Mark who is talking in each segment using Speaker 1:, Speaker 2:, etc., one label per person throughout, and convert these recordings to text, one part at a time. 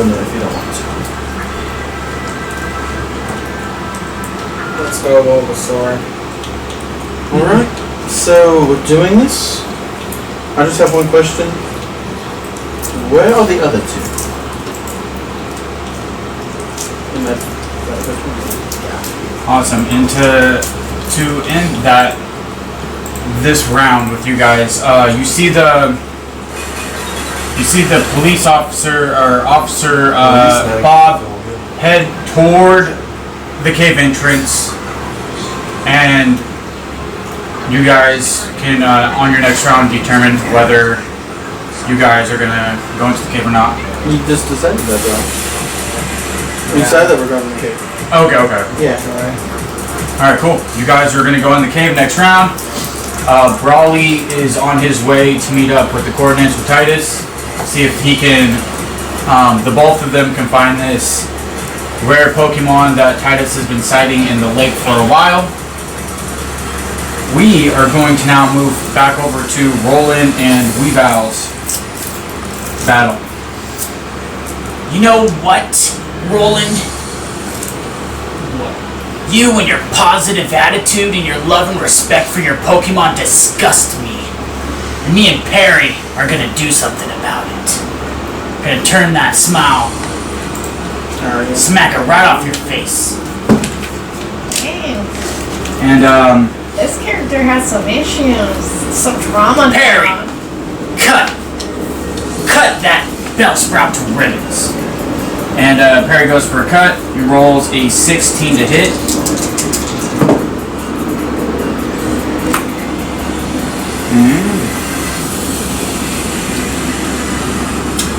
Speaker 1: ruin it if you don't want to.
Speaker 2: Let's go with Bulbasaur.
Speaker 1: Alright, so we're doing this. I just have one question. Where are the other two? In that
Speaker 3: Awesome. And to end this round with you guys, you see the police officer Bob head toward the cave entrance, and you guys can on your next round determine whether you guys are gonna go into the cave or not.
Speaker 1: You just decided that, though. We decided that we're going to the cave.
Speaker 3: Okay.
Speaker 1: Yeah.
Speaker 3: Alright, cool. You guys are gonna go in the cave next round. Brawly is on his way to meet up with the coordinates with Titus. See if he can, the both of them can find this rare Pokemon that Titus has been sighting in the lake for a while. We are going to now move back over to Roland and Weaval's battle.
Speaker 4: You know what, Roland? What? You and your positive attitude and your love and respect for your Pokemon disgust me. And me and Perry are gonna do something about it. We're gonna turn that smile, smack it right off your face.
Speaker 5: Damn.
Speaker 3: And
Speaker 5: This character has some issues, some drama.
Speaker 4: Perry, cut that Bellsprout to ribbons.
Speaker 3: And Perry goes for a cut. He rolls a 16 to hit.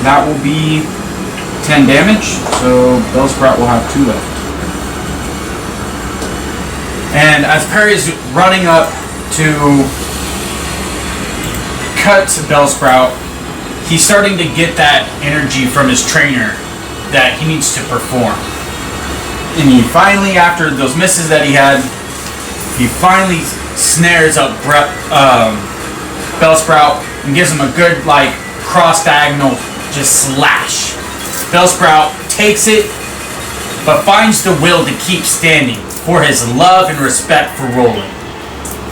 Speaker 3: That will be 10 damage, so Bellsprout will have 2 left. And as Perry's running up to cut Bellsprout, he's starting to get that energy from his trainer that he needs to perform. And he finally, after those misses that he had, he finally snares up Bellsprout and gives him a good, cross-diagonal just slash. Bellsprout takes it, but finds the will to keep standing for his love and respect for Roland.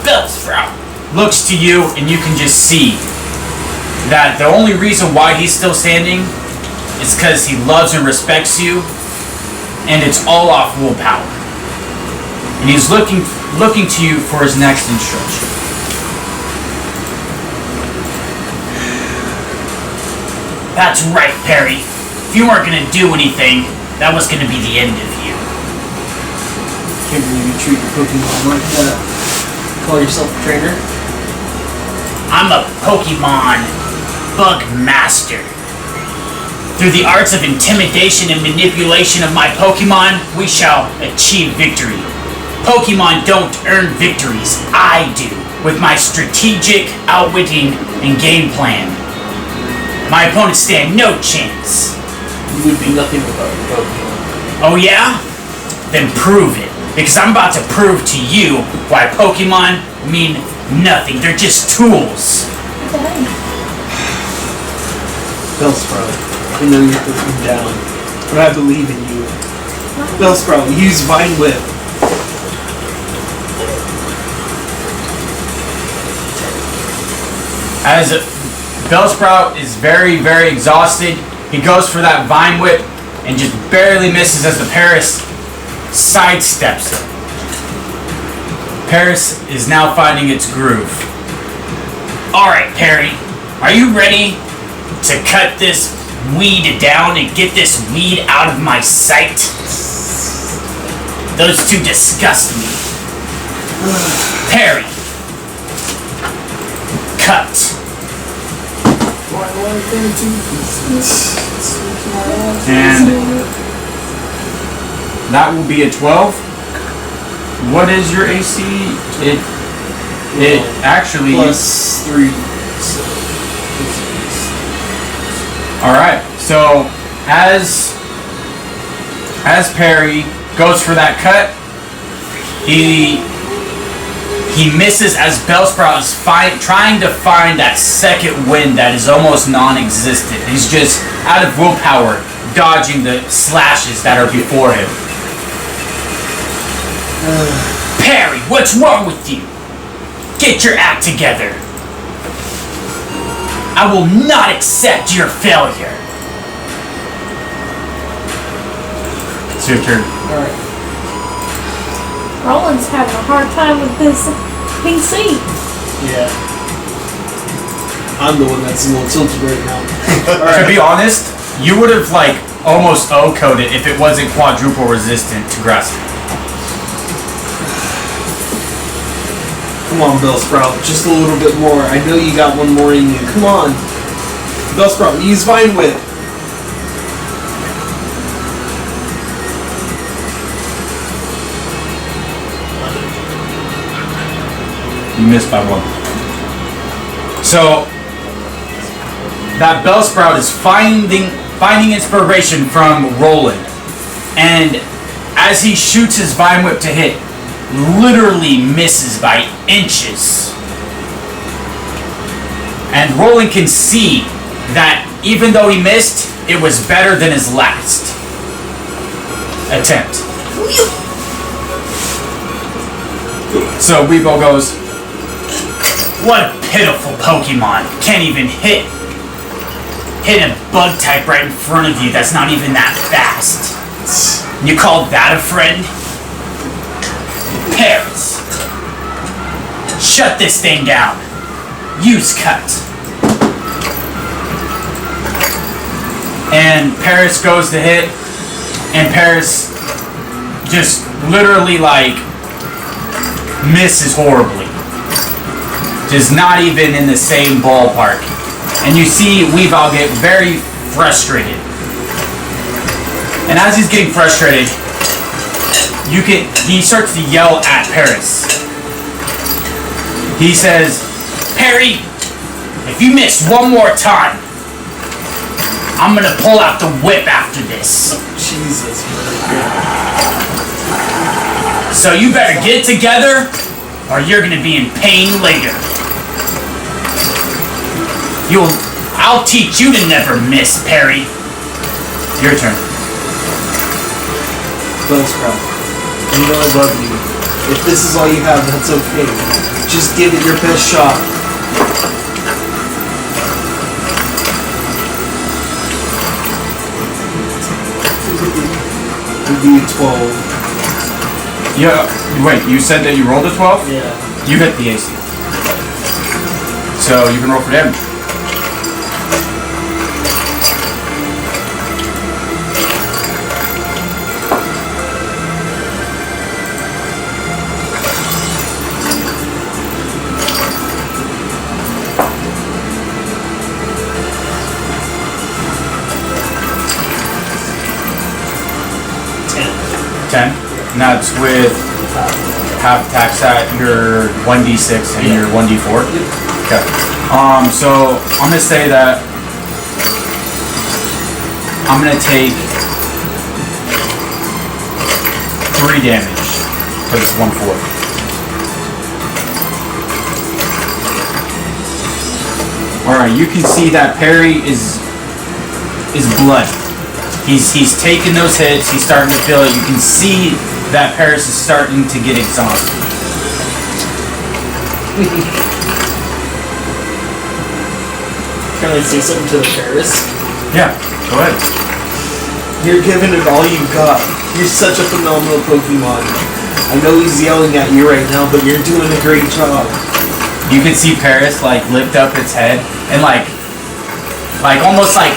Speaker 3: Bellsprout looks to you, and you can just see that the only reason why he's still standing is because he loves and respects you, and it's all off willpower. And he's looking to you for his next instruction.
Speaker 4: That's right, Perry. If you weren't gonna do anything, that was gonna be the end of you.
Speaker 2: Can't believe you treat your Pokemon like that. Call yourself a trainer?
Speaker 4: I'm a Pokemon bug master. Through the arts of intimidation and manipulation of my Pokemon, we shall achieve victory. Pokemon don't earn victories, I do, with my strategic outwitting and game plan. My opponents stand no chance.
Speaker 2: You would be nothing without your Pokemon.
Speaker 4: Oh yeah? Then prove it. Because I'm about to prove to you why Pokemon mean nothing. They're just tools.
Speaker 2: Bellsprout, I know you're looking down, but I believe in you. Bellsprout, use Vine Whip.
Speaker 3: As Bellsprout is very, very exhausted, he goes for that Vine Whip and just barely misses as the Paris sidesteps it. Paris is now finding its groove.
Speaker 4: Alright, Perry, are you ready to cut this weed down and get this weed out of my sight? Those two disgust me. Perry, cut.
Speaker 3: And that will be a 12. What is your AC? It actually
Speaker 2: plus 3.
Speaker 3: Alright, so as Perry goes for that cut, he He misses as Bellsprout is trying to find that second wind that is almost non-existent. He's just out of willpower, dodging the slashes that are before him.
Speaker 4: Perry, what's wrong with you? Get your act together. I will not accept your failure.
Speaker 3: It's your turn.
Speaker 2: Alright.
Speaker 5: Roland's having a hard time with this PC.
Speaker 2: Yeah. I'm the one that's a little tilted right now.
Speaker 3: To be honest, you would have like almost O-coded if it wasn't quadruple resistant to grass.
Speaker 2: Come on, Bellsprout, just a little bit more. I know you got one more in you. Come on. Bellsprout, use Vine Whip.
Speaker 3: You missed by one. So that Bellsprout is finding inspiration from Roland, and as he shoots his Vine Whip to hit, literally misses by inches. And Roland can see that even though he missed, it was better than his last attempt. So Weebo goes,
Speaker 4: What a pitiful Pokemon. Can't even hit a bug type right in front of you that's not even that fast. You call that a friend? Paris. Shut this thing down. Use cut.
Speaker 3: and Paris goes to hit, and Paris just literally like misses horribly. Just not even in the same ballpark. And you see Weavile get very frustrated. And as he's getting frustrated, he starts to yell at Paris. He says,
Speaker 4: Perry, if you miss one more time, I'm gonna pull out the whip after this.
Speaker 2: Jesus.
Speaker 4: So you better get it together, or you're gonna be in pain later. I'll teach you to never miss, Perry.
Speaker 3: your turn.
Speaker 2: Buzzsprout, you know I love you. If this is all you have, that's okay. Just give it your best shot. We'll do 12.
Speaker 3: Yeah, wait, you said that you rolled a 12?
Speaker 2: Yeah.
Speaker 3: You hit the AC. So you can roll for damage. And that's with half tax at your 1d6 and your 1d4. Okay. So I'm gonna say that I'm gonna take 3 damage for this 1/4. All right, you can see that Perry is blood. He's taking those hits. He's starting to feel it. You can see that Paris is starting to get exhausted.
Speaker 2: Can I say something to the Paris?
Speaker 3: Yeah, go ahead.
Speaker 2: You're giving it all you got. You're such a phenomenal Pokemon. I know he's yelling at you right now, but you're doing a great job.
Speaker 3: You can see Paris like lift up its head and like almost like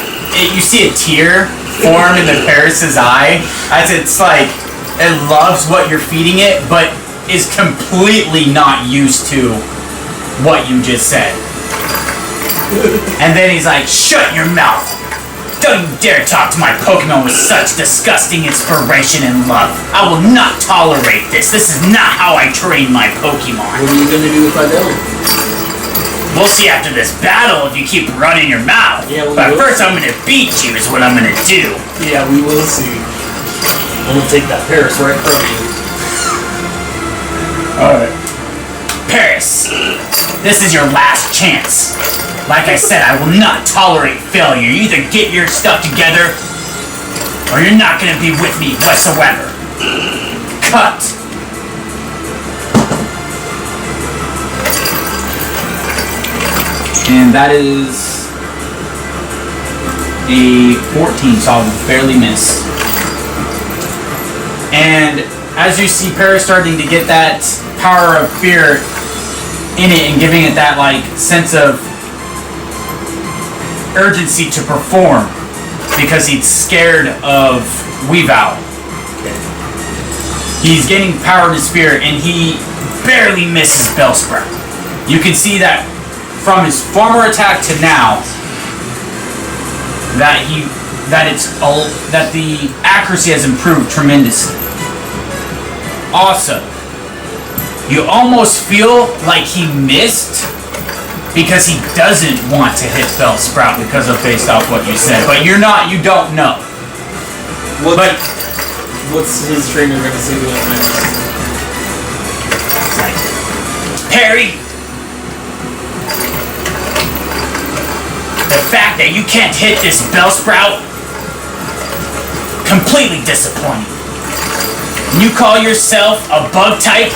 Speaker 3: you see a tear form in the Paris's eye as it's like it loves what you're feeding it, but is completely not used to what you just said.
Speaker 4: And then he's like, shut your mouth! Don't you dare talk to my Pokemon with such disgusting inspiration and love. I will not tolerate this. This is not how I train my Pokemon.
Speaker 2: What are you gonna do if I don't?
Speaker 4: We'll see after this battle if you keep running your mouth.
Speaker 2: Yeah,
Speaker 4: but
Speaker 2: will
Speaker 4: first I'm gonna beat you is what I'm gonna do.
Speaker 2: Yeah, we will see. I'm gonna take that Paris right from you.
Speaker 3: Alright.
Speaker 4: Paris, this is your last chance. Like I said, I will not tolerate failure. You either get your stuff together, or you're not gonna be with me whatsoever. Cut.
Speaker 3: And that is a 14, so I'll barely miss. And as you see Paris starting to get that power of fear in it and giving it that like sense of urgency to perform because he's scared of Weavile. He's gaining power in his fear and he barely misses Bellsprout. You can see that from his former attack to now that the accuracy has improved tremendously. Also, you almost feel like he missed because he doesn't want to hit Bellsprout because of based off what you said. But you don't know.
Speaker 2: What's his trainer gonna say to him next?
Speaker 4: Perry, the fact that you can't hit this Bellsprout, completely disappointing. You call yourself a bug type?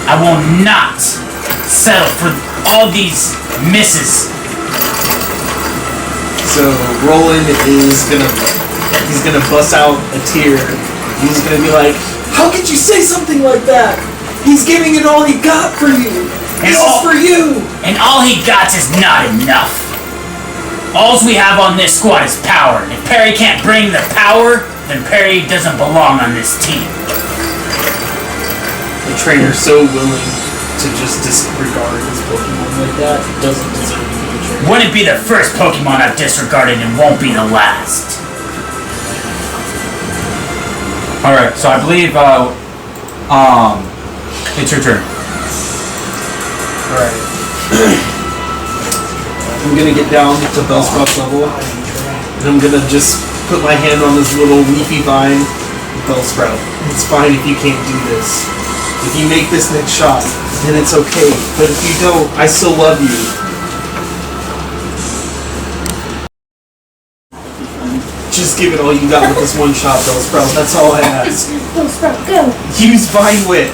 Speaker 4: I will not settle for all these misses.
Speaker 2: So Roland is gonna bust out a tear. He's gonna be like, "How could you say something like that? He's giving it all he got for you. This is for you."
Speaker 4: And all he got is not enough. All we have on this squad is power. And if Perry can't bring the power, then Perry doesn't belong on this team.
Speaker 2: The trainer's so willing to just disregard his Pokemon like that. Doesn't deserve to be a trainer.
Speaker 4: Wouldn't be the first Pokemon I've disregarded and won't be the last.
Speaker 3: Alright, so I believe it's your turn.
Speaker 2: Alright. I'm gonna get down to Bellsprout's level, and I'm gonna just put my hand on this little leafy vine. Bellsprout, it's fine if you can't do this. If you make this next shot, then it's okay. But if you don't, I still love you. Just give it all you got with this one shot, Bellsprout. That's all I ask.
Speaker 5: Bellsprout, go.
Speaker 2: Use Vine Whip.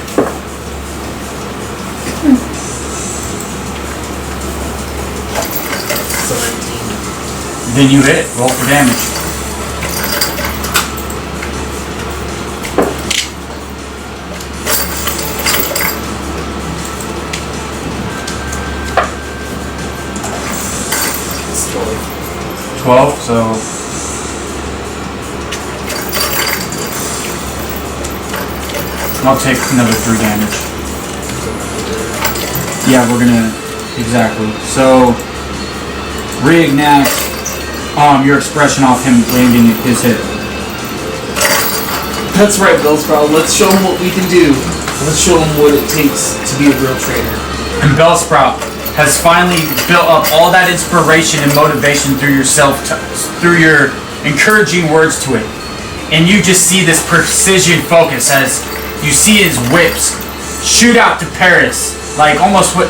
Speaker 2: So 19.
Speaker 3: Then you hit. Roll for damage.
Speaker 2: It's 12.
Speaker 3: 12, so I'll take another 3 damage. Yeah, we're gonna exactly. So reignite your expression off him landing his hit.
Speaker 2: That's right, Bellsprout. Let's show him what we can do. Let's show him what it takes to be a real trainer.
Speaker 3: And Bellsprout has finally built up all that inspiration and motivation through yourself, through your encouraging words to it. And you just see this precision focus as you see his whips shoot out to Paris, like almost with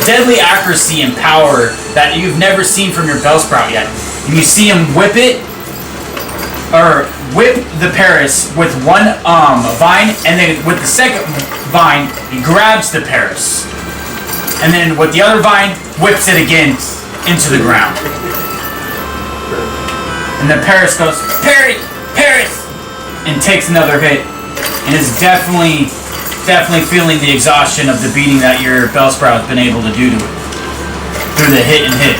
Speaker 3: deadly accuracy and power that you've never seen from your Bellsprout yet. And you see him whip the Paris with one vine, and then with the second vine, he grabs the Paris. And then with the other vine, whips it again into the ground. And then Paris goes, Paris! And takes another hit. And is definitely feeling the exhaustion of the beating that your Bellsprout has been able to do to it. Through the hit and hit.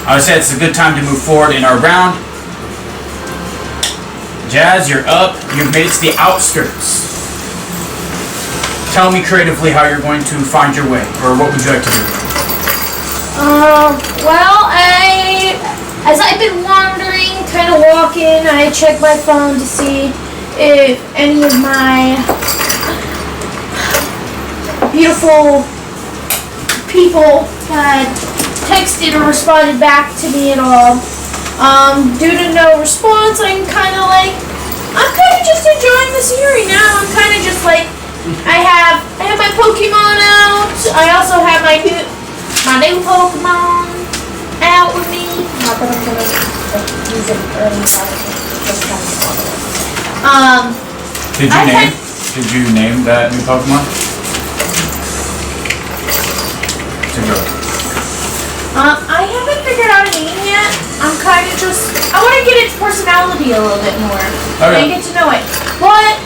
Speaker 3: I would say it's a good time to move forward in our round. Jazz, you're up. You've made it to the outskirts. Tell me creatively how you're going to find your way, or what would you like to do?
Speaker 5: Well, as I've been wandering, kind of walking, I checked my phone to see if any of my beautiful people had texted or responded back to me at all. Due to no response, I'm kind of like, I'm kind of just enjoying the scenery now. I'm kind of just like, I have my Pokemon out. I also have my new Pokemon out with me. Not that I'm gonna use it early.
Speaker 3: Did you name that new Pokemon?
Speaker 5: I haven't figured out a name yet. I'm kind of just, I want to get its personality a little bit more.
Speaker 3: Okay.
Speaker 5: And get to know it. But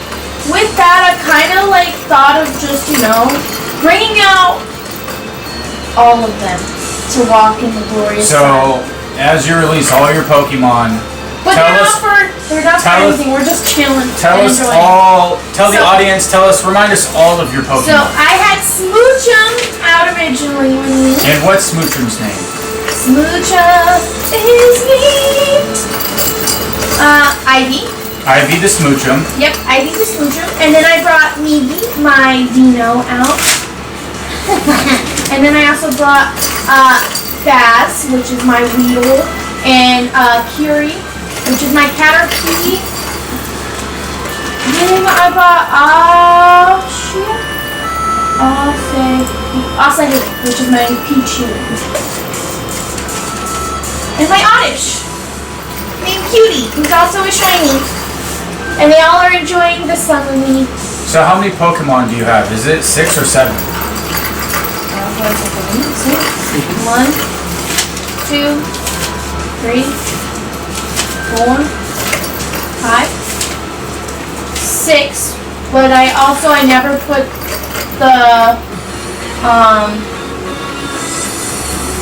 Speaker 5: with that, I've kind of like thought of just, bringing out all of them to walk in the glorious
Speaker 3: So,
Speaker 5: sun.
Speaker 3: as you release all your Pokemon,
Speaker 5: But they're not for anything. We're just chilling.
Speaker 3: Tell
Speaker 5: and
Speaker 3: us
Speaker 5: enjoying.
Speaker 3: all. Tell the audience. Remind us all of your Pokemon.
Speaker 5: So I had Smoochum out originally with me.
Speaker 3: And what's Smoochum's name?
Speaker 5: Smoochum is neat. Ivy.
Speaker 3: Ivy the Smoochum.
Speaker 5: Yep, Ivy the Smoochum. And then I brought Miggy, my Dino, out. And then I also brought Baz, which is my Weedle, and Curie, which is my Caterpie. Then I brought Asahi, which is my Pichu. And my Oddish, named Cutie, who's also a shiny. And they all are enjoying the sun with me.
Speaker 3: So how many Pokemon do you have? Is it 6 or 7?
Speaker 5: 1, 2, 3, 4, 5, 6. But I never put the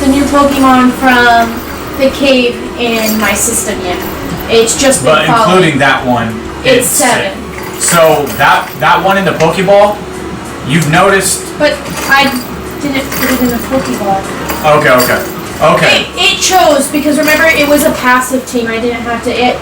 Speaker 5: new Pokemon from the cave in my system yet. It's just been
Speaker 3: But including that one,
Speaker 5: it's 7.
Speaker 3: So that one in the Pokeball, you've noticed.
Speaker 5: But I didn't put it in the Pokeball.
Speaker 3: Okay.
Speaker 5: It chose, because remember it was a passive team. I didn't have to. It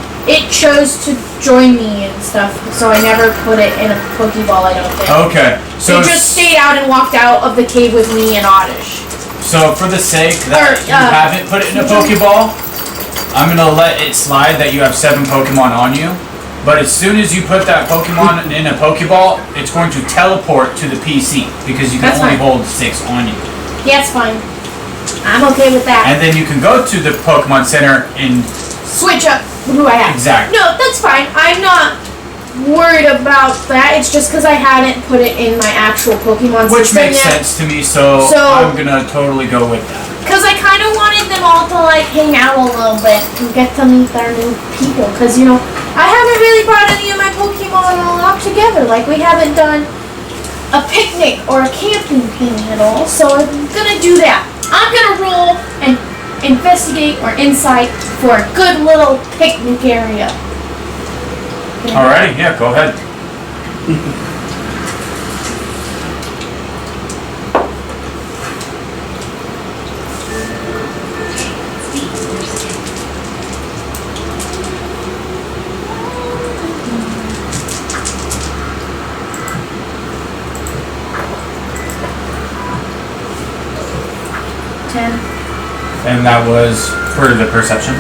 Speaker 5: chose to join me and stuff, so I never put it in a Pokeball. I don't think.
Speaker 3: Okay. So
Speaker 5: it just stayed out and walked out of the cave with me and Oddish.
Speaker 3: So for the sake that you haven't put it in a Pokeball, I'm gonna let it slide that you have 7 Pokemon on you. But as soon as you put that Pokemon in a Pokeball, it's going to teleport to the PC because you can only hold 6 on you.
Speaker 5: Yeah, it's fine. I'm okay with that.
Speaker 3: And then you can go to the Pokemon Center and
Speaker 5: switch up who I have.
Speaker 3: Exactly.
Speaker 5: No, that's fine. I'm not worried about that. It's just because I hadn't put it in my actual Pokemon
Speaker 3: Which
Speaker 5: system
Speaker 3: makes
Speaker 5: yet.
Speaker 3: sense to me, so I'm gonna totally go with that.
Speaker 5: Because I kind of wanted them all to like hang out a little bit and get to meet their new people. Because I haven't really brought any of my Pokemon all out together. Like we haven't done a picnic or a camping thing at all. So I'm gonna do that. I'm gonna roll and investigate or insight for a good little picnic area.
Speaker 3: Alrighty, yeah, go ahead.
Speaker 5: 10.
Speaker 3: And that was for the perception?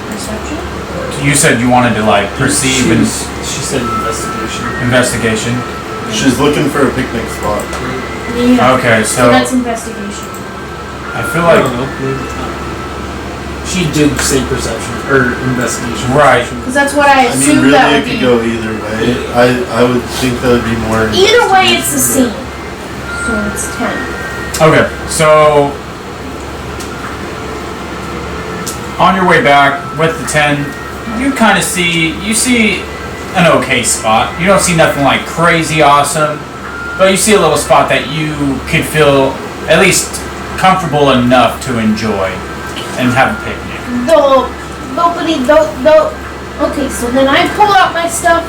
Speaker 5: Perception?
Speaker 3: You said you wanted to like perceive and
Speaker 2: She said investigation.
Speaker 3: investigation.
Speaker 1: She's looking for a picnic spot.
Speaker 5: Yeah.
Speaker 3: Okay,
Speaker 5: So
Speaker 3: so
Speaker 5: that's investigation.
Speaker 3: I feel
Speaker 2: I
Speaker 3: like
Speaker 2: don't know. Maybe not. She did say perception or investigation.
Speaker 3: Right.
Speaker 5: Because that's what I
Speaker 1: I mean,
Speaker 5: assumed
Speaker 1: really,
Speaker 5: that
Speaker 1: it
Speaker 5: would
Speaker 1: could
Speaker 5: be.
Speaker 1: go either way. I would think that would be more.
Speaker 5: Either way, it's the same. So it's 10.
Speaker 3: okay, so on your way back with the 10, you kind of see an okay spot. You don't see nothing like crazy awesome, but you see a little spot that you could feel at least comfortable enough to enjoy and have a picnic.
Speaker 5: Okay, so then I pull out my stuff.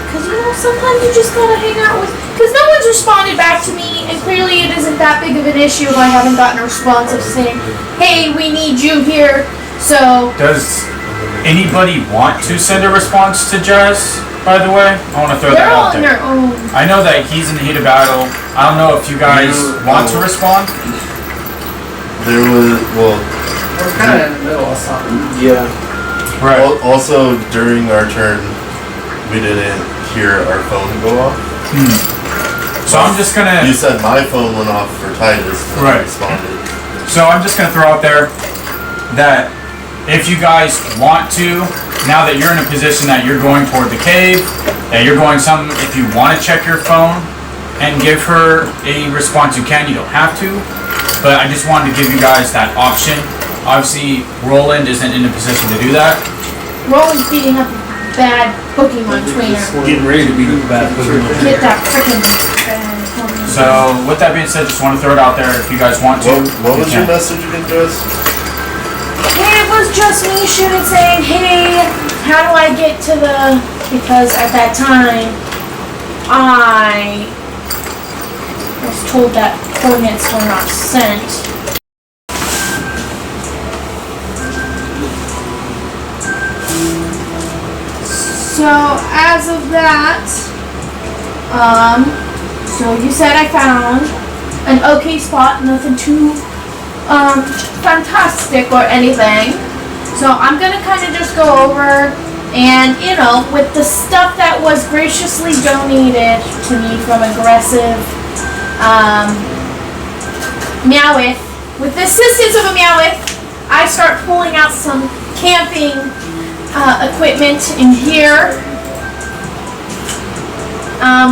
Speaker 5: Because, sometimes you just gotta hang out with... Because no one's responded back to me, and clearly it isn't that big of an issue if I haven't gotten a response of saying, hey, we need you here, so...
Speaker 3: Does anybody want to send a response to Jess, by the way? I want to throw
Speaker 5: They're
Speaker 3: that
Speaker 5: all
Speaker 3: out
Speaker 5: in
Speaker 3: there.
Speaker 5: their own...
Speaker 3: I know that he's in the heat of battle. I don't know if you guys want to respond.
Speaker 1: There was, well,
Speaker 2: We're kind of in the middle of something.
Speaker 1: yeah.
Speaker 3: Right.
Speaker 1: Also, during our turn,
Speaker 6: we didn't hear our phone go off.
Speaker 3: So I'm just gonna.
Speaker 6: You said my phone went off for Titus, and I
Speaker 3: Right.
Speaker 6: responded.
Speaker 3: So I'm just gonna throw out there that if you guys want to, now that you're in a position that you're going toward the cave, that you're going some, if you want to check your phone and give her a response, you can. You don't have to, but I just wanted to give you guys that option. Obviously, Roland isn't in a position to do that.
Speaker 5: Roland's beating up a bad Pokemon trainer.
Speaker 2: Getting ready to beat up the bad Pokemon.
Speaker 5: Get that frickin' bad Pokemon.
Speaker 3: So with that being said, just want to throw it out there. If you guys want to,
Speaker 6: What
Speaker 3: you
Speaker 6: was your
Speaker 3: can.
Speaker 6: message again to us?
Speaker 5: It was just me shooting saying, hey, how do I get to the... Because at that time, I was told that coordinates were not sent. So, as of that, so you said I found an okay spot, nothing too fantastic or anything. So I'm gonna kind of just go over and, you know, with the stuff that was graciously donated to me from Aggressive Meowth, with the assistance of a Meowth, I start pulling out some camping equipment in here,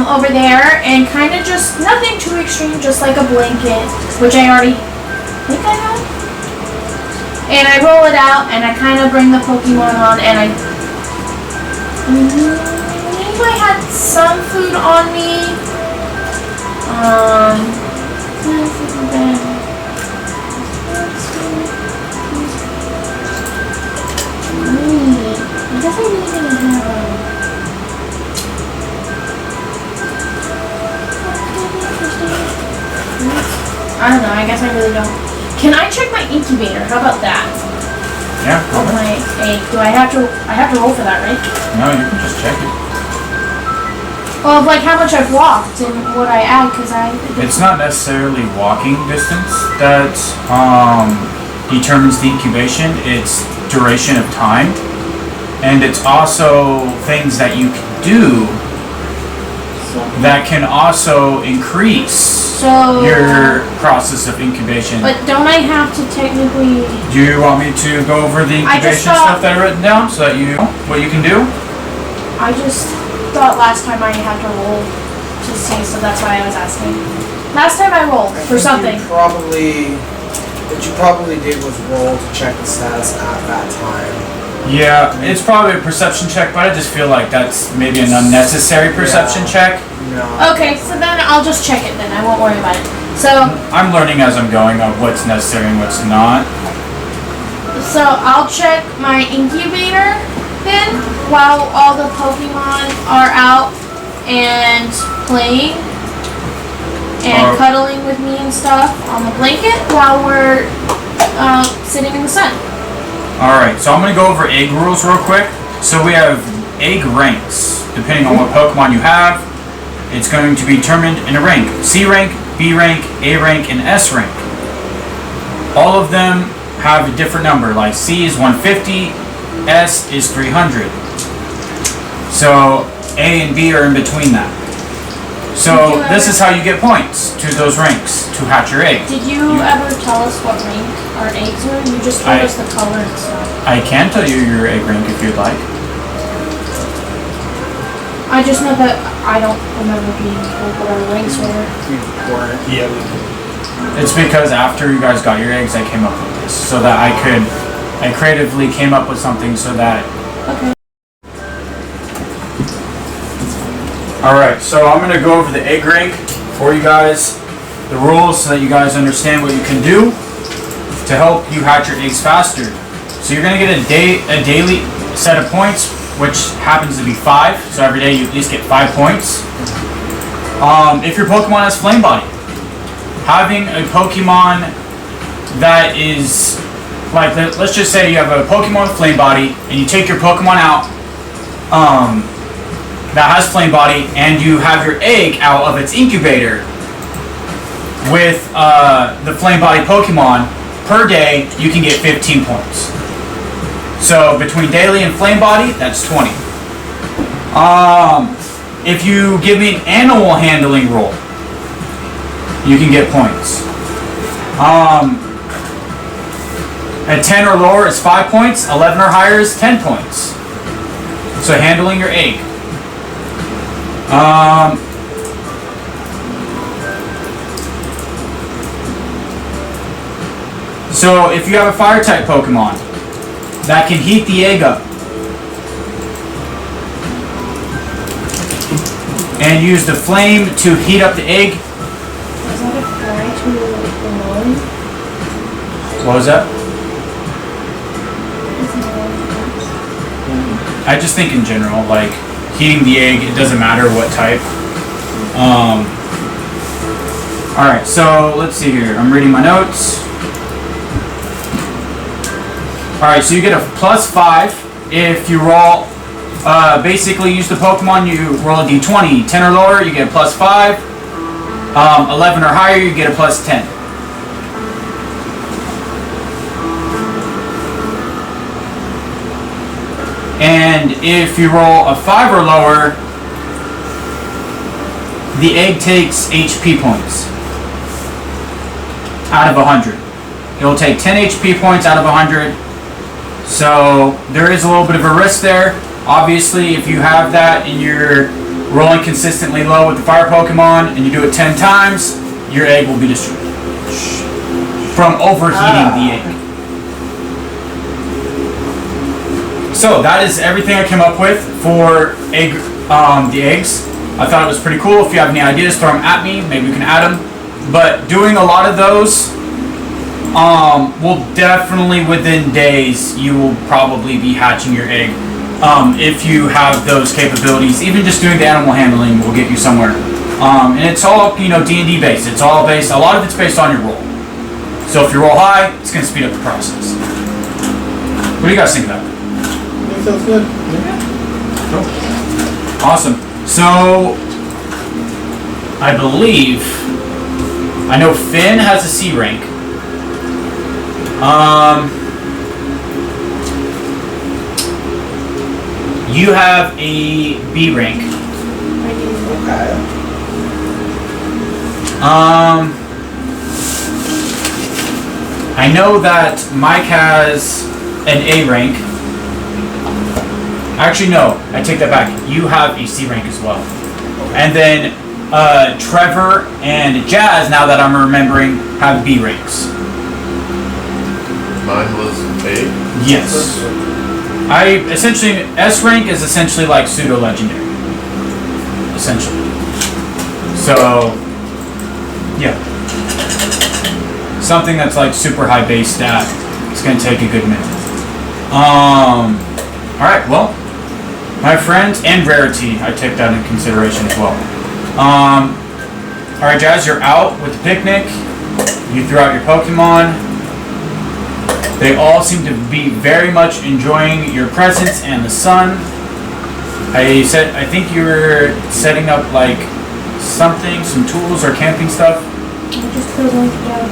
Speaker 5: over there, and kind of just nothing too extreme, just like a blanket, which I already think I have. And I roll it out, and I kind of bring the Pokemon on, and I believe I had some food on me. I guess I really didn't have I don't know, I guess I really don't. Can I check my incubator? How about that?
Speaker 3: Yeah.
Speaker 5: Oh, my egg. Do I have to roll for that, right?
Speaker 3: No, you can just check it.
Speaker 5: Well, like how much I've walked and what I add, because
Speaker 3: It's not necessarily walking distance that determines the incubation. It's duration of time, and it's also things that you can do that can also increase your process of incubation.
Speaker 5: But don't I have to technically...
Speaker 3: Do you want me to go over the incubation stuff that I written down so that you know what you can do?
Speaker 5: I just thought last time I had to roll to see, so that's why I was asking. Last time I rolled for something.
Speaker 7: What you probably did was roll to check the status at that time.
Speaker 3: Yeah, it's probably a perception check, but I just feel like that's maybe an unnecessary perception check.
Speaker 7: No.
Speaker 5: Okay, so then I'll just check it then. I won't worry about it. So
Speaker 3: I'm learning as I'm going of what's necessary and what's not.
Speaker 5: So I'll check my incubator then while all the Pokemon are out and playing and cuddling with me and stuff on the blanket while we're sitting in the sun.
Speaker 3: Alright, so I'm going to go over egg rules real quick. So we have egg ranks. Depending on what Pokemon you have, it's going to be determined in a rank. C rank, B rank, A rank, and S rank. All of them have a different number, like C is 150, S is 300. So A and B are in between that. So this is how you get points to those ranks to hatch your egg.
Speaker 5: Did you ever tell us what rank our eggs were? You just told us the color and stuff.
Speaker 3: I can tell you your egg rank if you'd like.
Speaker 5: I just know that I don't remember being told what our ranks were.
Speaker 2: Yeah, we did.
Speaker 3: It's because after you guys got your eggs, I came up with this so that I creatively came up with something so that.
Speaker 5: Okay.
Speaker 3: Alright, so I'm going to go over the egg rank for you guys, the rules so that you guys understand what you can do to help you hatch your eggs faster. So you're going to get a daily set of points, which happens to be 5, so every day you at least get 5 points. If your Pokemon has Flame Body, having a Pokemon that is, like, let's just say you have a Pokemon with Flame Body, and you take your Pokemon out, that has Flame Body, and you have your egg out of its incubator with the Flame Body Pokemon, per day you can get 15 points. So between daily and Flame Body, that's 20. If you give me an animal handling roll, you can get points. At 10 or lower is 5 points. 11 or higher is 10 points. So handling your egg. So if you have a fire type Pokemon that can heat the egg up and use the flame to heat up the egg.
Speaker 5: Does that apply to Roland?
Speaker 3: What was that? I just think in general, like heating the egg, it doesn't matter what type. Alright, so let's see here. I'm reading my notes. Alright, so you get a +5 if you roll, basically use the Pokemon, you roll a d20. 10 or lower, you get a +5. 11 or higher, you get a +10. And if you roll a 5 or lower, the egg takes HP points out of 100. It will take 10 HP points out of 100. So there is a little bit of a risk there. Obviously, if you have that and you're rolling consistently low with the fire Pokemon and you do it 10 times, your egg will be destroyed from overheating the egg. So that is everything I came up with for egg, the eggs. I thought it was pretty cool. If you have any ideas, throw them at me. Maybe we can add them. But doing a lot of those will definitely, within days, you will probably be hatching your egg. If you have those capabilities, even just doing the animal handling will get you somewhere. And it's all, D&D based. It's all based, a lot of it's based on your roll. So if you roll high, it's going to speed up the process. What do you guys think of that?
Speaker 1: That sounds good.
Speaker 3: Cool. Awesome. So, I believe, I know Finn has a C rank. You have a B rank.
Speaker 7: Okay.
Speaker 3: I know that Mike has an A rank. Actually, no, I take that back. You have a C rank as well. And then Trevor and Jazz, now that I'm remembering, have B ranks.
Speaker 6: Mine was A.
Speaker 3: Yes. Essentially, S rank is essentially like pseudo-legendary. Essentially. So, yeah. Something that's like super high base stat. It's going to take a good minute. Alright, well, my friends, and rarity, I take that into consideration as well. Alright, Jazz, you're out with the picnic. You threw out your Pokemon. They all seem to be very much enjoying your presence and the sun. I think you were setting up like something, some tools or camping stuff.
Speaker 5: I just put a blanket down.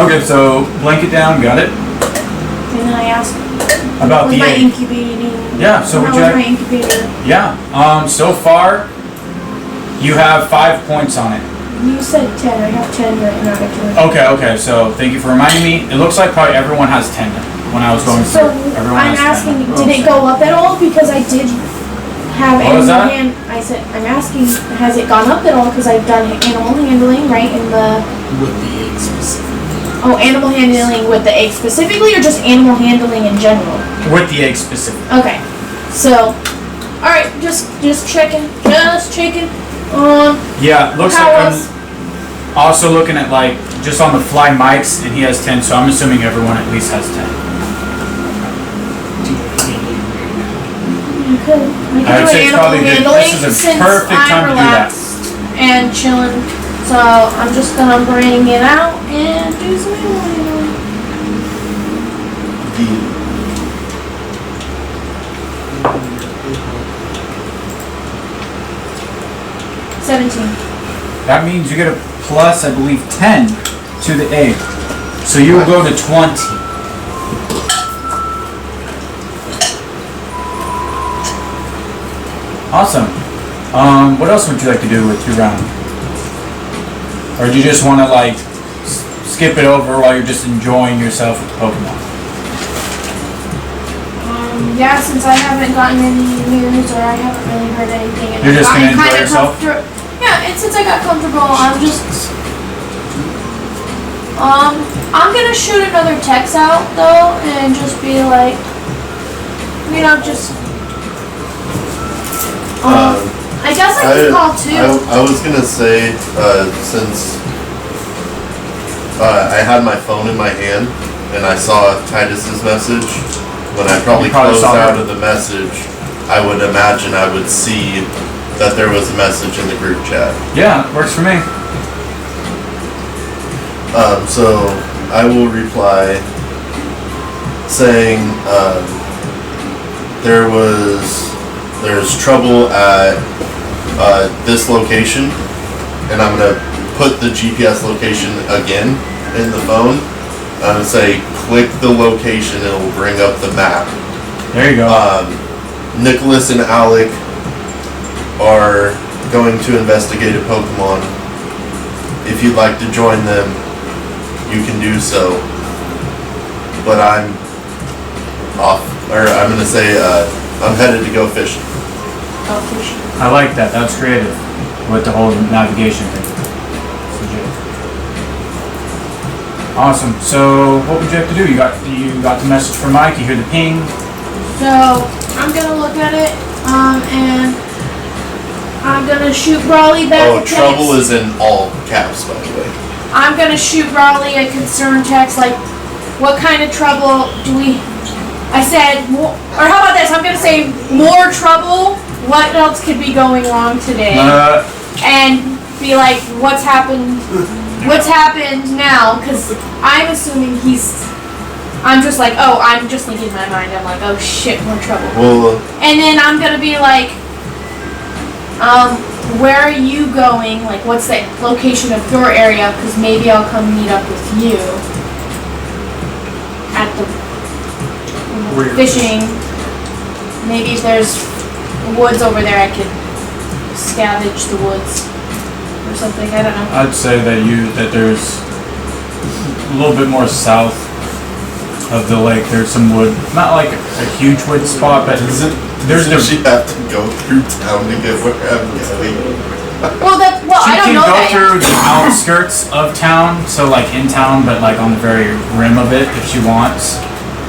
Speaker 3: Okay, so blanket down, got it.
Speaker 5: And then I asked
Speaker 3: About
Speaker 5: what was
Speaker 3: the
Speaker 5: my
Speaker 3: egg.
Speaker 5: incubating.
Speaker 3: Yeah, so
Speaker 5: how
Speaker 3: would
Speaker 5: was
Speaker 3: you
Speaker 5: my incubator?
Speaker 3: Yeah. So far, you have 5 points on it.
Speaker 5: You said 10. I have 10 right now.
Speaker 3: Okay. So thank you for reminding me. It looks like probably everyone has 10 when I was going
Speaker 5: So
Speaker 3: through. Everyone
Speaker 5: I'm
Speaker 3: has 10.
Speaker 5: asking, did it go up at all? Because I did have
Speaker 3: What was
Speaker 5: animal
Speaker 3: that?
Speaker 5: I said, I'm asking, has it gone up at all? Because I've done animal handling, right? In the
Speaker 2: With the egg specifically.
Speaker 5: animal handling with the egg specifically, or just animal handling in general?
Speaker 3: With the egg specific.
Speaker 5: Okay. So, all right, just checking.
Speaker 3: Yeah, looks
Speaker 5: How
Speaker 3: like
Speaker 5: else?
Speaker 3: I'm also looking at like just on the fly mics, and he has 10. So I'm assuming everyone at least has 10.
Speaker 5: You could.
Speaker 3: I would say it's
Speaker 5: animal
Speaker 3: probably good.
Speaker 5: handling
Speaker 3: This is a
Speaker 5: since
Speaker 3: perfect
Speaker 5: I'm
Speaker 3: time to do that.
Speaker 5: relaxed and chilling. So I'm just gonna bring it out and do some animal handling.
Speaker 1: D.
Speaker 5: 17.
Speaker 3: That means you get a plus, I believe, 10 to the egg. So you will go to 20. Awesome. What else would you like to do with your round? Or do you just want to like skip it over while you're just enjoying yourself with Pokemon?
Speaker 5: Yeah, since I haven't gotten any news or I haven't really heard anything. And
Speaker 3: You're just gonna
Speaker 5: I'm
Speaker 3: enjoy
Speaker 5: kinda
Speaker 3: yourself?
Speaker 5: Yeah, and since I got comfortable, I'm just. I'm gonna shoot another text out though, and just be like, you know, just. I guess I could call too.
Speaker 6: I was gonna say, since I had my phone in my hand and I saw Titus's message, when I probably closed out of the message, I would imagine I would see that there was a message in the group chat.
Speaker 3: Yeah, works for me.
Speaker 6: So I will reply saying there's trouble at this location, and I'm gonna put the GPS location again in the phone. I'm gonna say click the location and it will bring up the map.
Speaker 3: There you go.
Speaker 6: Nicholas and Alec are going to investigate a Pokemon. If you'd like to join them, you can do so. But I'm off, or I'm gonna say I'm headed to go fishing.
Speaker 5: Oh, fishing.
Speaker 3: I like that. That's creative with the whole navigation thing. It's legit. Awesome. So, what would you have to do? You got the message from Mike. You hear the ping.
Speaker 5: So I'm gonna look at it, and I'm gonna shoot Brawly back a text.
Speaker 6: Trouble is in all caps, by the way.
Speaker 5: I'm gonna shoot Brawly a concern text, like, what kind of trouble do we? I said, more, or how about this? I'm gonna say more trouble. What else could be going wrong today? And be like, what's happened? What's happened now? Because I'm assuming I'm just like, oh, I'm just thinking in my mind. I'm like, oh shit, more trouble.
Speaker 6: Well,
Speaker 5: and then I'm gonna be like, where are you going? Like, what's the location of your area? Because maybe I'll come meet up with you at the fishing. Maybe if there's woods over there, I could scavenge the woods or something. I don't know.
Speaker 3: I'd say that there's a little bit more south of the lake. There's some wood, not like a huge wood spot, but
Speaker 6: doesn't she have to go through town to get where I'm going?
Speaker 5: I don't know that.
Speaker 3: She can go through the outskirts of town, so like in town, but like on the very rim of it if she wants.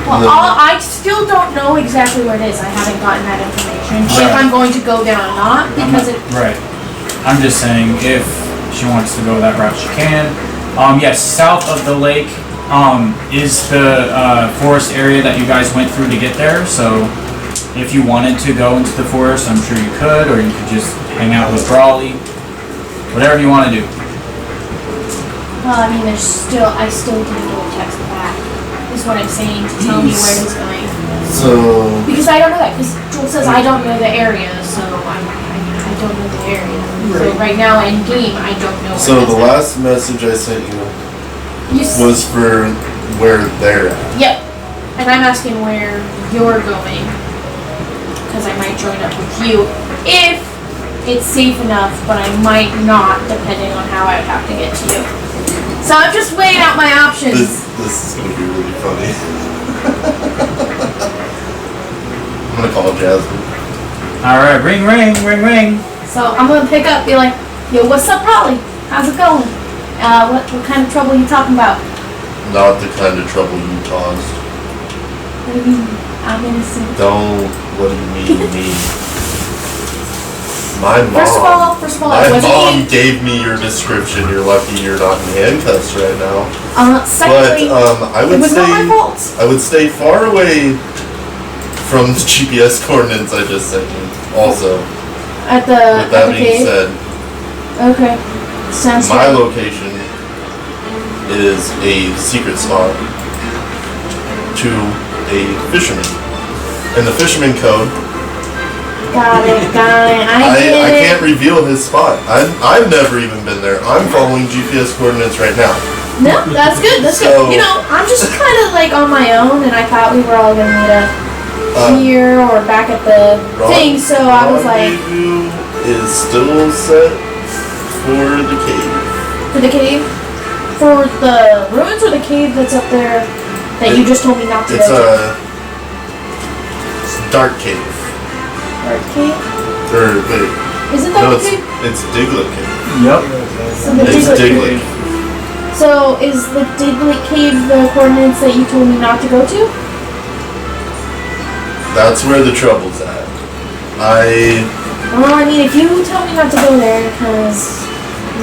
Speaker 5: Well, I still don't know exactly where it is. I haven't gotten that information.
Speaker 3: Right.
Speaker 5: If I'm going to go there or not, because
Speaker 3: Right. I'm just saying if she wants to go that route, she can. Yes, south of the lake is the forest area that you guys went through to get there. So if you wanted to go into the forest, I'm sure you could, or you could just hang out with Brawly. Whatever you want to do.
Speaker 5: well, I mean, I still didn't get a text back. Is what I'm saying, to tell me where he's going.
Speaker 6: So
Speaker 5: Because I don't know that. Because Joel says I don't know the area, so I don't know the area. So right now in game, I don't know.
Speaker 6: So the last message I sent you was for where they're at.
Speaker 5: Yep. And I'm asking where you're going. Because I might join up with you if it's safe enough, but I might not, depending on how I would have to get to you. So I'm just weighing out my options.
Speaker 6: This is gonna be really funny. I'm gonna call Jasmine.
Speaker 3: Alright, ring, ring, ring, ring.
Speaker 5: So I'm gonna pick up, be like, yo, what's up, Brawly? How's it going? What kind of trouble are you talking about?
Speaker 6: Not the kind of trouble you caused.
Speaker 5: What do you mean? I'm innocent.
Speaker 6: What do you mean? My mom.
Speaker 5: First of all,
Speaker 6: my
Speaker 5: it wasn't
Speaker 6: mom
Speaker 5: me.
Speaker 6: gave me your description. You're lucky you're not in handcuffs right now.
Speaker 5: Secondly,
Speaker 6: But I
Speaker 5: it
Speaker 6: would
Speaker 5: was not my
Speaker 6: say
Speaker 5: fault.
Speaker 6: I would stay far away from the GPS coordinates I just sent you. Also,
Speaker 5: At
Speaker 6: with that
Speaker 5: the
Speaker 6: being
Speaker 5: cave.
Speaker 6: said,
Speaker 5: Okay. Sounds
Speaker 6: my
Speaker 5: good.
Speaker 6: location is a secret spot to a fisherman. In the fisherman code,
Speaker 5: Got it.
Speaker 6: I can't reveal his spot. I've never even been there. I'm following GPS coordinates right now.
Speaker 5: No, that's good. That's
Speaker 6: So-
Speaker 5: good. You know, I'm just kind of like on my own, and I thought we were all gonna meet up. here or back at the thing, so I was like...
Speaker 6: Rendezvous is still set for the cave.
Speaker 5: For the cave? For the ruins or the cave that's up there that you just told me not to
Speaker 6: It's
Speaker 5: go to?
Speaker 6: It's a dark cave.
Speaker 5: Dark cave?
Speaker 6: Or, wait.
Speaker 5: Isn't that
Speaker 6: No,
Speaker 5: the cave?
Speaker 6: it's Diglet Cave.
Speaker 3: Yep.
Speaker 5: So the
Speaker 6: It's
Speaker 5: Diglet
Speaker 6: Diglet.
Speaker 5: So is the Diglet cave the coordinates that you told me not to go to?
Speaker 6: That's where the trouble's at.
Speaker 5: Well, I mean, if you tell me not to go there because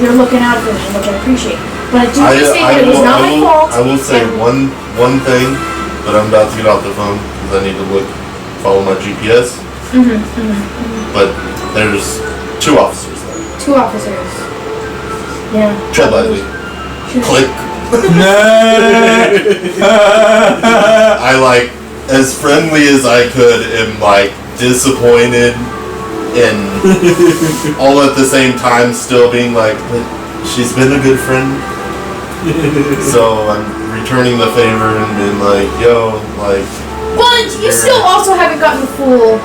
Speaker 5: you're looking out for me, which I appreciate. But do understand that it was not my fault.
Speaker 6: I will say one thing, but I'm about to get off the phone because I need to follow my GPS. But there's 2 officers there.
Speaker 5: 2 officers. Yeah.
Speaker 6: Tread lightly. Click. I as friendly as I could, am disappointed and all at the same time still being like, but she's been a good friend. So I'm returning the favor and being like, yo,
Speaker 5: But you still also haven't gotten the full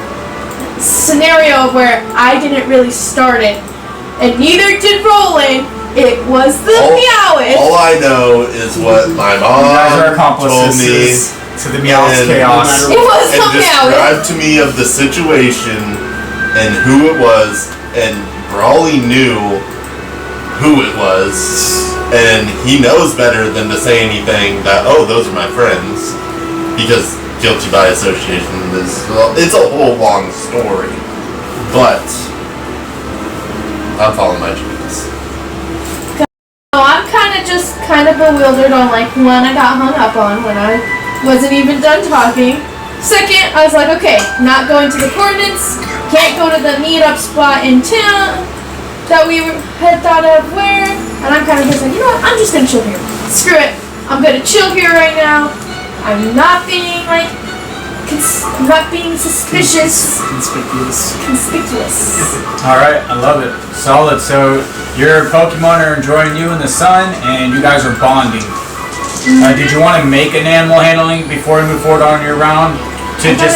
Speaker 5: scenario where I didn't really start it, and neither did Roland. It was the Meowth.
Speaker 6: All I know is what my mom
Speaker 3: You guys are
Speaker 6: told me.
Speaker 3: accomplices to the Meowth
Speaker 6: And-
Speaker 3: chaos.
Speaker 5: It was
Speaker 6: And
Speaker 5: the Meowth.
Speaker 6: described to me of the situation and who it was, and Brawly knew who it was, and he knows better than to say anything that, oh, those are my friends, because guilty by association is, it's a whole long story, but I'm following my GPS.
Speaker 5: So I'm kind of bewildered on one I got hung up on when I wasn't even done talking. Second, I was like, okay, not going to the coordinates, can't go to the meetup spot in town that we had thought of where, and I'm kind of just like, you know what, I'm just gonna chill here. Screw it, I'm gonna chill here right now. I'm not being not being suspicious. Conspicuous.
Speaker 3: Alright, I love it. Solid. So your Pokemon are enjoying you in the sun and you guys are bonding. Did you want to make an animal handling before we move forward on your round? To just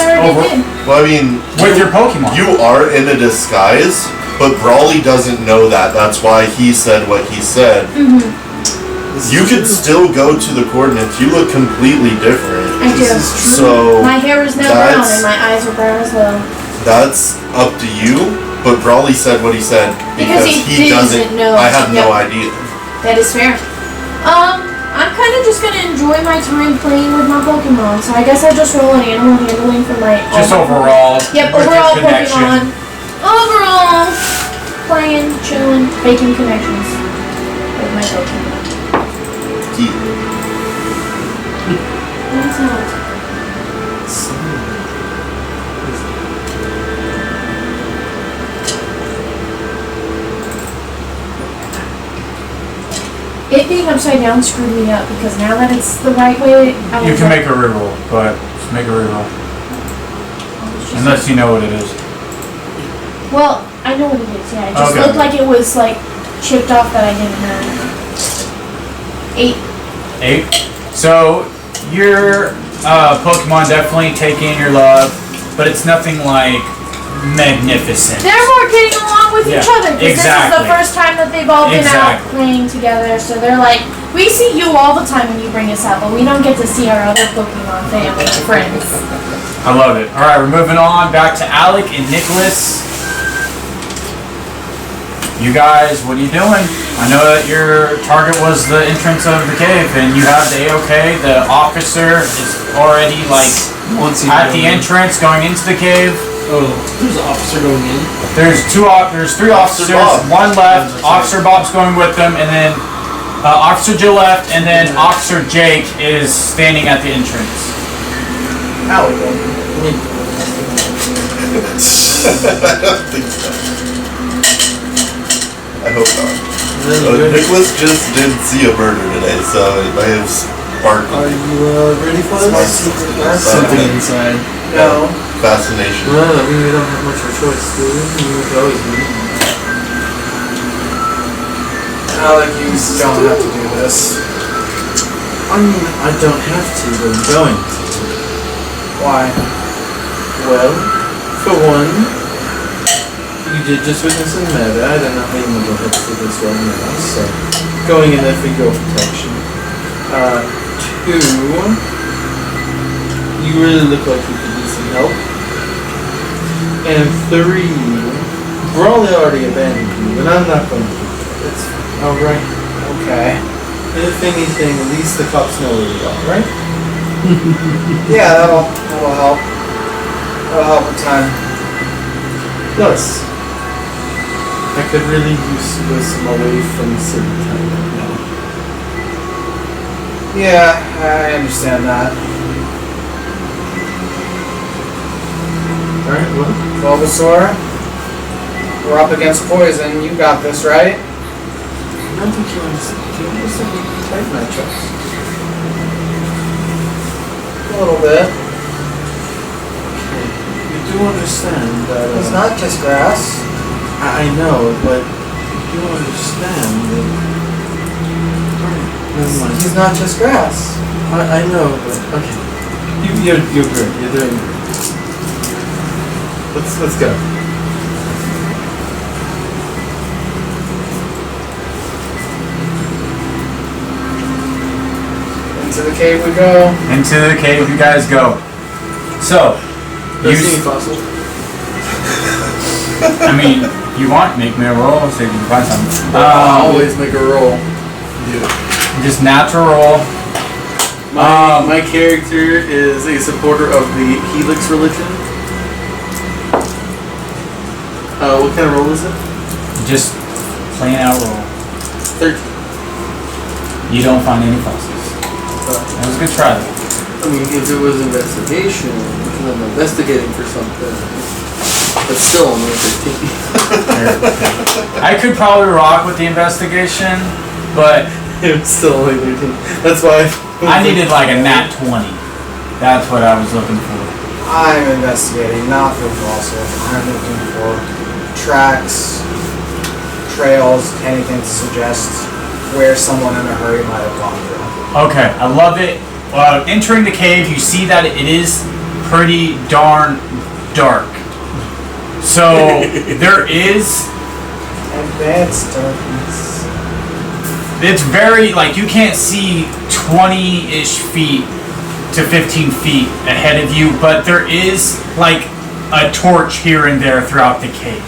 Speaker 6: Well, I mean,
Speaker 3: with your Pokemon.
Speaker 6: you are in a disguise, but Brawly doesn't know that. That's why he said what he said. You could still go to the coordinates. You look completely different.
Speaker 5: I do.
Speaker 6: So
Speaker 5: My hair is now brown and my eyes are brown as well.
Speaker 6: that's up to you. But Brawly said what he said
Speaker 5: Because he doesn't know.
Speaker 6: I have no
Speaker 5: Yep.
Speaker 6: idea.
Speaker 5: That is fair. I'm kind of just gonna enjoy my time playing with my Pokemon, so I guess I just roll an animal handling for my.
Speaker 3: Just overall.
Speaker 5: Yep,
Speaker 3: with your
Speaker 5: overall
Speaker 3: connection.
Speaker 5: Pokemon. Overall, playing, chilling, making connections with my Pokemon. That's not. It being upside down screwed me up because now that it's the right way,
Speaker 3: You can make a reroll, but just make a reroll. Unless you know what it is.
Speaker 5: Well, I know what it is. Yeah, it just
Speaker 3: Okay.
Speaker 5: looked like it was chipped off that I didn't have. 8.
Speaker 3: 8. So your Pokemon definitely take in your love, but it's nothing magnificent.
Speaker 5: They're more getting along with each
Speaker 3: Yeah,
Speaker 5: other because this is
Speaker 3: exactly.
Speaker 5: the first time that they've all been out
Speaker 3: Exactly.
Speaker 5: playing together. So they're like, we see you all the time when you bring us out, but we don't get to see our other Pokemon family and friends.
Speaker 3: I love it. Alright, we're moving on back to Alec and Nicholas. You guys, what are you doing? I know that your target was the entrance of the cave and you have the A-OK. The officer is already at the entrance going into the cave.
Speaker 2: Oh, there's an officer going in.
Speaker 3: There's 3 officers,
Speaker 6: Bob.
Speaker 3: one left. Officer Bob's going with them, and then Officer Jill left, and then Officer Jake is standing at the entrance.
Speaker 7: Alec.
Speaker 6: I don't think so. I hope not. Nicholas just did see a murder today, so it may have sparked
Speaker 7: Are you ready for this?
Speaker 2: Something inside.
Speaker 7: No.
Speaker 6: fascination.
Speaker 1: Well, I mean, we don't have much of a choice, do we? We could always leave.
Speaker 7: Alec, you don't have to do this.
Speaker 1: I mean, I don't have to, but I'm going to.
Speaker 7: Why?
Speaker 1: Well, for one, you did just witness a murder. I don't know how you know what to this right now, so going in there for your protection. Two, you really look like you could use some help. And three, Brawly already abandoned you, and I'm not going to do that. That's alright.
Speaker 7: Okay.
Speaker 1: If anything, at least the cops know where you are, right?
Speaker 7: Yeah, that'll help. That'll help with time.
Speaker 1: Plus, I could really use some away from the city time right now.
Speaker 7: Yeah, I understand that.
Speaker 1: Alright, well,
Speaker 7: Bulbasaur, we're up against poison. You got this, right?
Speaker 1: I don't think you understand. Do you understand the type matchups?
Speaker 7: A little bit.
Speaker 1: Okay. You do understand that.
Speaker 7: It's not just grass.
Speaker 1: I know, but you do understand that. Alright, never mind.
Speaker 7: He's not just grass.
Speaker 1: I know, but okay. You're good. You're doing good. Let's go.
Speaker 7: Into the cave we go.
Speaker 3: Into the cave you guys go. So,
Speaker 1: Do you see any fossils?
Speaker 3: I mean, you want, make me a roll so you can find something.
Speaker 1: Always make a roll.
Speaker 3: Just natural roll.
Speaker 1: My character is a supporter of the Helix religion. What kind of roll is it?
Speaker 3: Just plain out roll.
Speaker 1: 13.
Speaker 3: You don't find any fossils. That was a good try though.
Speaker 1: I mean, if it was investigation, because I'm investigating for something, but still only 13.
Speaker 3: I could probably rock with the investigation, but
Speaker 1: It's still only 13. That's why
Speaker 3: I needed like a nat 20. That's what I was looking for.
Speaker 7: I'm investigating, not for fossils. I'm looking for tracks, trails, anything to suggest where someone in a hurry might have gone through.
Speaker 3: Okay, I love it. Entering the cave, you see that it is pretty darn dark. So there is.
Speaker 7: Advanced darkness.
Speaker 3: It's very, like, you can't see 20-ish feet to 15 feet ahead of you, but there is, like, a torch here and there throughout the cave.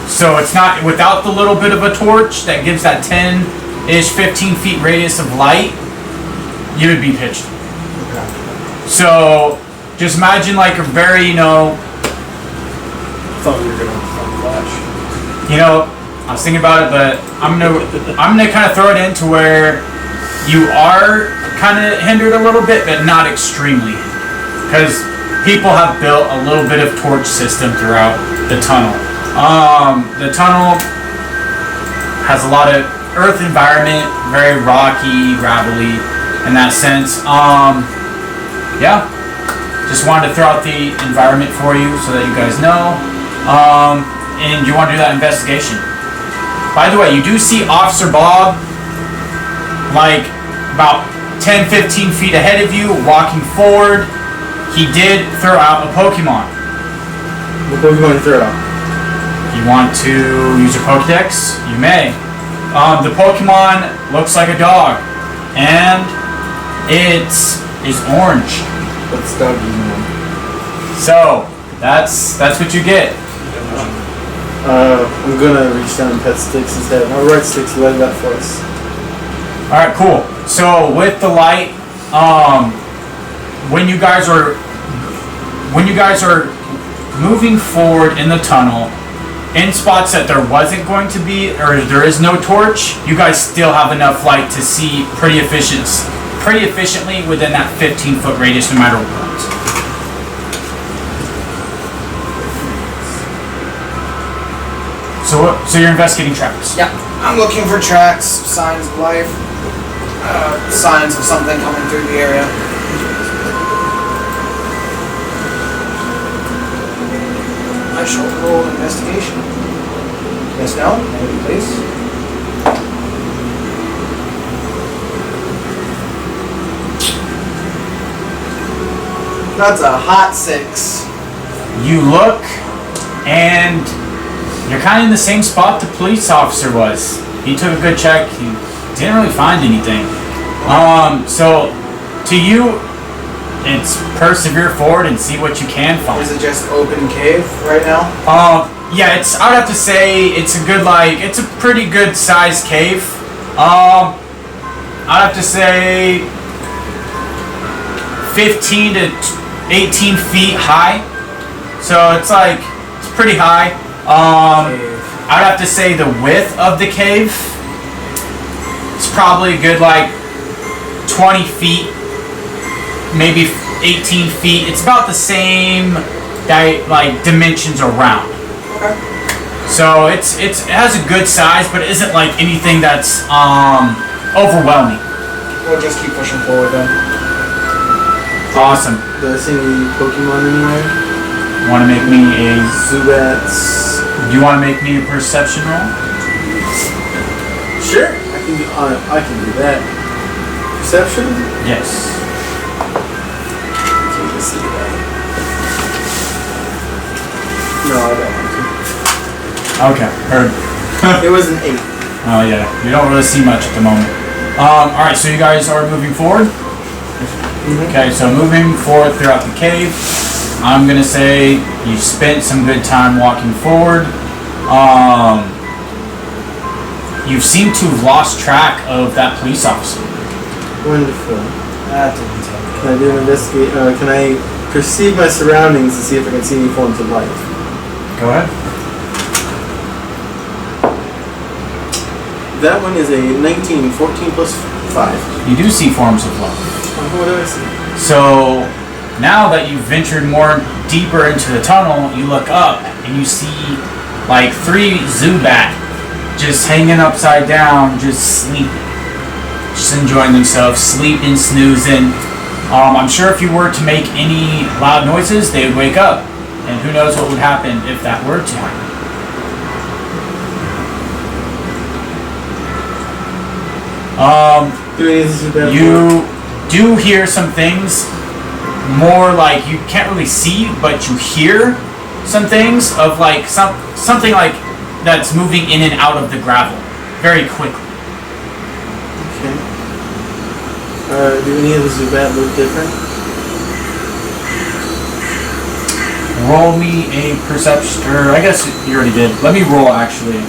Speaker 3: So it's not, without the little bit of a torch that gives that 10-ish, 15 feet radius of light, you would be pitched. So just imagine, like, a very,
Speaker 1: I thought we were gonna flash.
Speaker 3: I was thinking about it, but I'm gonna kind of throw it into where you are kind of hindered a little bit, but not extremely, because people have built a little bit of torch system throughout the tunnel. The tunnel has a lot of earth environment, very rocky, gravelly in that sense. Yeah, just wanted to throw out the environment for you so that you guys know. And you want to do that investigation. By the way, you do see Officer Bob, like, about 10-15 feet ahead of you, walking forward. He did throw out a Pokemon.
Speaker 1: What Pokemon did you throw out?
Speaker 3: You want to use your Pokedex? You may. The Pokemon looks like a dog, and it is orange.
Speaker 1: What's doggy man?
Speaker 3: So that's what you get.
Speaker 1: I'm gonna reach down and pet Sticks' head. All right, Sticks, light it up for us.
Speaker 3: All right, cool. So with the light, when you guys are moving forward in the tunnel, in spots that there wasn't going to be, or there is no torch, you guys still have enough light to see pretty efficiently within that 15-foot radius, no matter what. So you're investigating tracks.
Speaker 7: Yeah, I'm looking for tracks, signs of life, signs of something coming through the area. I shall roll investigation. Yes, no? Maybe, please. That's a hot 6.
Speaker 3: you look, and you're kind of in the same spot the police officer was. He took a good check. He didn't really find anything. So to you, it's persevere forward and see what you can find.
Speaker 7: Is it just open cave right now?
Speaker 3: Yeah, it's. I'd have to say it's a good it's a pretty good sized cave. I'd have to say 15 to 18 feet high. So it's pretty high. I'd have to say the width of the cave is probably a good 20 feet, maybe 18 feet. It's about the same dimensions around.
Speaker 7: Okay.
Speaker 3: So it has a good size, but it isn't anything that's overwhelming.
Speaker 7: We'll just keep pushing forward then.
Speaker 3: Awesome.
Speaker 1: Do I see any Pokemon anywhere?
Speaker 3: Want to make me a?
Speaker 1: Zubats.
Speaker 3: Do you want to make me a perception roll?
Speaker 1: Sure. I can do that. Perception?
Speaker 3: Yes.
Speaker 1: Take a see that. No, I don't want to.
Speaker 3: Okay. Heard.
Speaker 1: It was an 8.
Speaker 3: Oh yeah. You don't really see much at the moment. All right. So you guys are moving forward. Okay. So moving forward throughout the cave. I'm gonna say you spent some good time walking forward. You seem to have lost track of that police officer.
Speaker 1: Wonderful.
Speaker 7: That didn't take
Speaker 1: Can I do an investigate? Can I perceive my surroundings to see if I can see any forms of life?
Speaker 3: Go ahead.
Speaker 1: That one is a 19, 14 plus 5.
Speaker 3: You do see forms of life.
Speaker 1: What do I see?
Speaker 3: So now that you've ventured more deeper into the tunnel, you look up and you see 3 Zubat just hanging upside down, just sleeping. Just enjoying themselves, sleeping, snoozing. I'm sure if you were to make any loud noises, they would wake up. And who knows what would happen if that were to happen.
Speaker 1: Do any of the Zubat
Speaker 3: You do hear some things, more you can't really see, but you hear some things of something that's moving in and out of the gravel very quickly.
Speaker 1: Okay. Do any of the Zubat look different?
Speaker 3: Roll me a perception, or I guess you already did. Let me roll actually.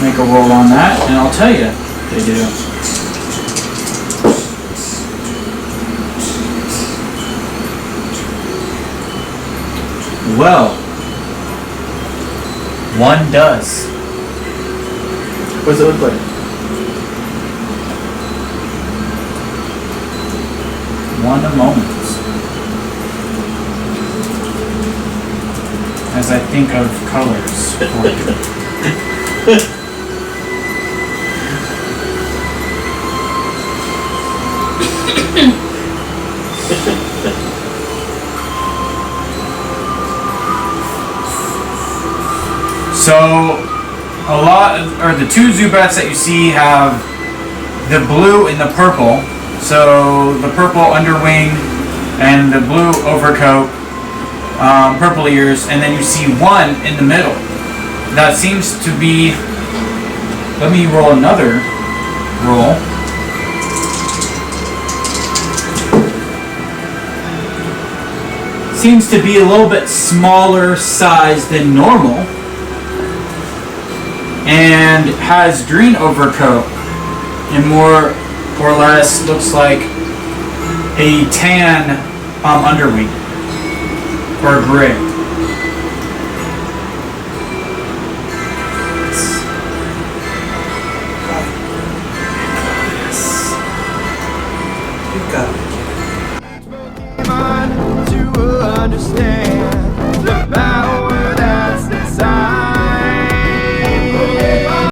Speaker 3: Make a roll on that, and I'll tell you they do. Well, one does.
Speaker 1: What does it look like?
Speaker 3: One a moment. As I think of colors for you. So, the 2 Zubats that you see have the blue and the purple. So, the purple underwing and the blue overcoat, purple ears, and then you see one in the middle. That seems to be. Let me roll another roll. Seems to be a little bit smaller size than normal, and has green overcoat, and more or less looks like a tan underwing or gray.
Speaker 7: You got it.
Speaker 8: To understand the